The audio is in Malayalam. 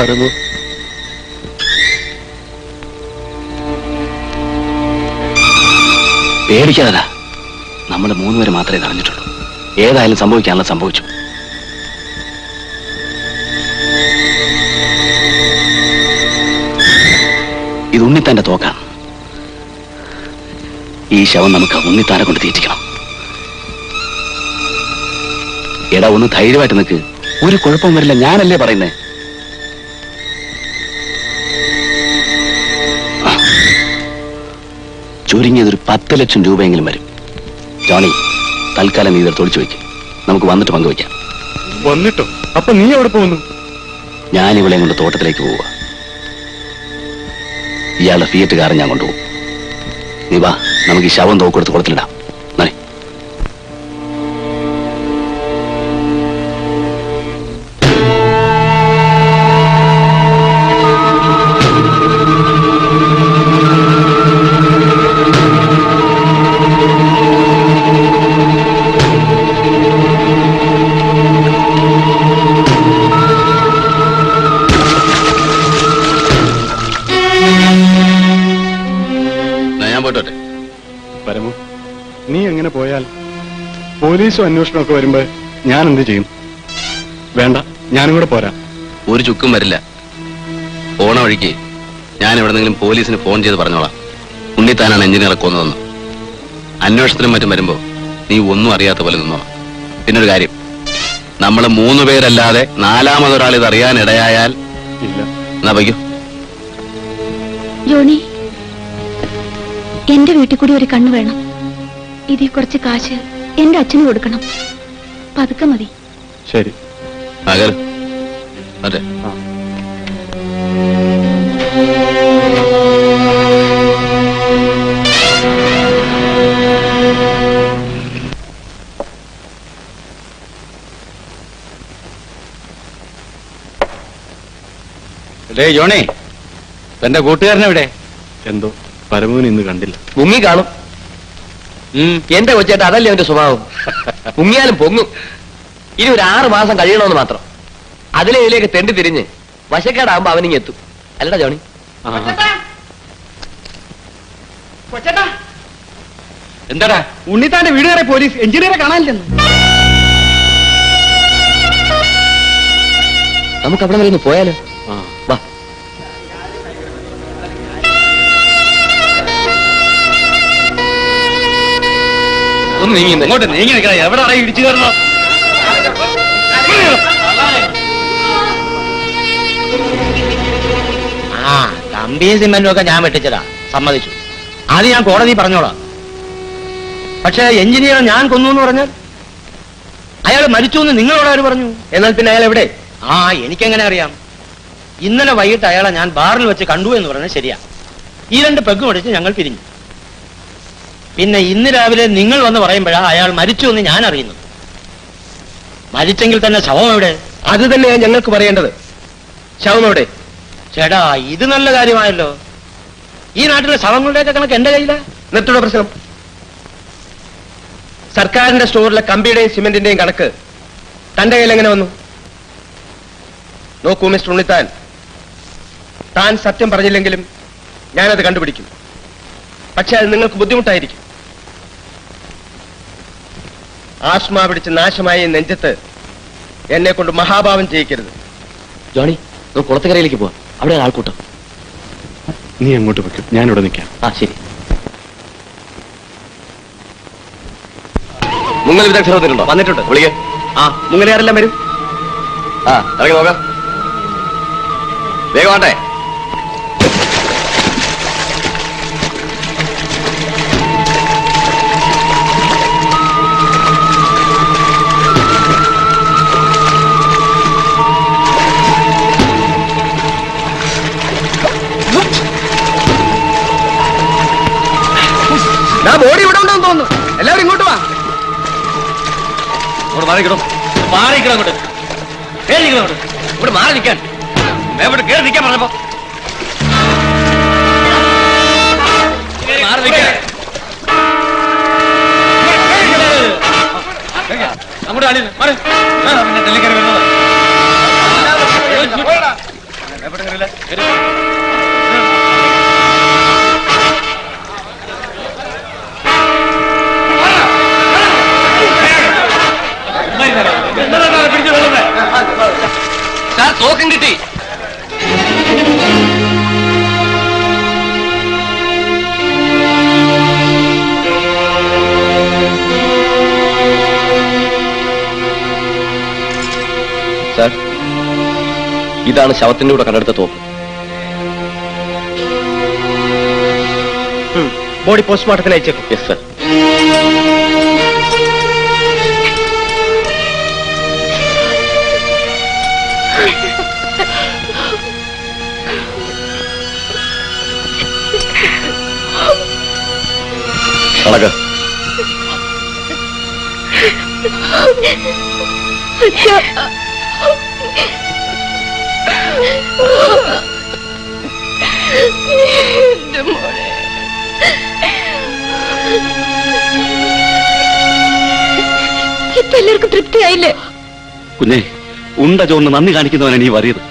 പരമു, പേടിക്കാതല്ല. നമ്മൾ 3 പേര് മാത്രമേ അറിഞ്ഞിട്ടുള്ളൂ. ഏതായാലും സംഭവിക്കാനുള്ള സംഭവിച്ചു. ഇത് ഉണ്ണിത്താന്റെ തോക്കാണ്. ഈ ശവം നമുക്ക് ഉണ്ണിത്താനെ കൊണ്ട് തീറ്റിക്കണം. എടാ, ഒന്ന് ധൈര്യമായിട്ട് നിൽക്ക്. ഒരു കുഴപ്പം വരില്ല. ഞാനല്ലേ പറയുന്നേ. ചുരുങ്ങിയതൊരു 10 ലക്ഷം രൂപയെങ്കിലും വരും. ജോണി, തൽക്കാലം നീ ഇതൊരു തൊളിച്ചു വയ്ക്കും. നമുക്ക് വന്നിട്ട് പങ്കുവയ്ക്കാം. വന്നിട്ടോ? അപ്പൊ നീ എവിടെ പോകുന്നു? ഞാൻ ഇവളെ കൊണ്ട് തോട്ടത്തിലേക്ക് പോവുക. ഇയാളുടെ ഫിയറ്റ് കാറ് ഞാൻ കൊണ്ടുപോകും. നീ വാ, നമുക്ക് ഈ ശവം തോക്കെടുത്ത് കൊടുത്തിടാം. പരമു, നീ എങ്ങനെ പോയാൽ പോലീസും അന്വേഷണമൊക്കെ വരുമ്പോ ഞാൻ എന്ത് ചെയ്യും? വേണ്ട, ഞാനും കൂടെ പോരാ. ഒരു ചുക്കും വരില്ല. പോണ വഴിക്ക് ഞാൻ എവിടെന്നെങ്കിലും പോലീസിന് ഫോൺ ചെയ്ത് പറഞ്ഞോളാം, ഉണ്ണിത്താനാണ് എഞ്ചിനീയറെ കൊന്നതെന്ന്. അന്വേഷണത്തിനും മറ്റും വരുമ്പോ നീ ഒന്നും അറിയാത്ത പോലെ നിന്നോളാം. പിന്നൊരു കാര്യം, നമ്മൾ 3 പേരല്ലാതെ 4മതൊരാൾ ഇത് അറിയാൻ ഇടയായാൽ ഇല്ല. എന്നാ വയ്ക്കൂ. ജോണി, എന്റെ വീട്ടിൽ കൂടി ഒരു കണ്ണ് വേണം. ഇതിൽ കുറച്ച് കാശ് എന്റെ അച്ഛന് കൊടുക്കണം. പതുക്കെ മതി. ശരി. അതെ. ജോണി, തന്റെ കൂട്ടുകാരനെവിടെ? എന്തോ പരമുവിന് ഇന്ന് കണ്ടില്ല. മുങ്ങി കാണും. എന്റെ കൊച്ചേട്ട അതല്ലേ അവന്റെ സ്വഭാവം. മുങ്ങിയാലും പൊങ്ങും. ഇനി ഒരു 6 മാസം കഴിയണമെന്ന് മാത്രം. അതിലെ ഇതിലേക്ക് തെണ്ടി തിരിഞ്ഞ് വശക്കേടാകുമ്പോ അവനിങ്ങി എത്തും. അല്ലടാ ജോണി? എന്താടാ? ഉണ്ണിത്താന്റെ വീട് വരെ പോലീസ് എഞ്ചിനീയറെ കാണാനില്ലെന്ന്. നമുക്ക് അവിടെ വരെ ഒന്ന് പോയാലോ? വാ. ഒന്ന് നീങ്ങി, ഇങ്ങോട്ട് നീങ്ങി നിൽക്കണ. എവിടെ ഇടിച്ചു കയറണോ? കമ്പിയും സിമെന്റും ഒക്കെ ഞാൻ വെട്ടിച്ചതാ, സമ്മതിച്ചു. അത് ഞാൻ കോടതി പറഞ്ഞോളാം. പക്ഷെ എഞ്ചിനീയർ ഞാൻ കൊന്നു എന്ന് പറഞ്ഞാൽ അയാൾ മരിച്ചു എന്ന് നിങ്ങളോട് ആര് പറഞ്ഞു? എന്നാൽ പിന്നെ അയാൾ എവിടെ? എനിക്കെങ്ങനെ അറിയാം? ഇന്നലെ വൈകിട്ട് അയാളെ ഞാൻ ബാറിൽ വെച്ച് കണ്ടു എന്ന് പറഞ്ഞത് ശരിയാ. ഈ 2 പെഗ് അടിച്ച് ഞങ്ങൾ പിരിഞ്ഞു. പിന്നെ ഇന്ന് രാവിലെ നിങ്ങൾ വന്ന് പറയുമ്പോഴാണ് അയാൾ മരിച്ചു എന്ന് ഞാൻ അറിയുന്നത്. മരിച്ചെങ്കിൽ തന്നെ ശവം എവിടെ? അത് തന്നെയാണ് ഞങ്ങൾക്ക് പറയേണ്ടത്. ശവം എവിടെ? ചേട്ടാ, ഇത് നല്ല കാര്യമായല്ലോ. ഈ നാട്ടിലെ ശവങ്ങളുടെയൊക്കെ കണക്ക് എന്റെ കയ്യിലാ. നിർത്തുള്ള പ്രശ്നം. സർക്കാരിന്റെ സ്റ്റോറിലെ കമ്പിയുടെയും സിമെന്റിന്റെയും കണക്ക് തന്റെ കയ്യിൽ എങ്ങനെ വന്നു? നോക്കൂ മിസ്റ്റർ ഉണ്ണിത്താൻ, താൻ സത്യം പറഞ്ഞില്ലെങ്കിലും ഞാനത് കണ്ടുപിടിക്കും. പക്ഷെ അത് നിങ്ങൾക്ക് ബുദ്ധിമുട്ടായിരിക്കും. ആസ്മ പിടിച്ച് നാശമായ നെഞ്ചത്ത് എന്നെ കൊണ്ട് മഹാഭാവം ചെയ്യിക്കരുത്. ജോണി, നമുക്ക് കുളത്തുകരയിലേക്ക് പോവാം. അവിടെ ആൾക്കൂട്ടം. നീ അങ്ങോട്ട് വെക്കും, ഞാനിവിടെ നിൽക്കാം. ശരി. മുങ്ങൽ വിദഗ്ധർ വന്നിട്ടുണ്ടോ? വന്നിട്ടുണ്ട്. വിളിക്കേ. മുങ്ങലുകാരെല്ലാം വരും. ഇറങ്ങി നോക്കാം. വേഗം ആട്ടെ. ബോഡി ഇവിടെ ഉണ്ടെന്ന് തോന്നുന്നു. എല്ലാവരും ഇങ്ങോട്ട് വാ. മാറിക്കണം, മാറിക്കണം. അങ്ങോട്ട് കേറിക്കണം. ഇവിടെ മാറി നിൽക്കാൻ, ഇവിടെ കേറി നിൽക്കാൻ പറഞ്ഞപ്പോ മാറി നിൽക്കാൻ. അങ്ങോട്ട് സാർ തോക്കം കിട്ടി. സാർ, ഇതാണ് ശവത്തിന്റെ കൂടെ കണ്ടെടുത്ത തോക്ക്. ബോഡി പോസ്റ്റ്മോർട്ടത്തിന് അയച്ചേക്കും. Yes sir. നടക്ക. ഇപ്പൊ എല്ലാവർക്കും തൃപ്തിയായില്ലേ? കുഞ്ഞെ, ഉണ്ട ചോറിന് നന്ദി കാണിക്കുന്നവനാണ് നീ വറിയത്.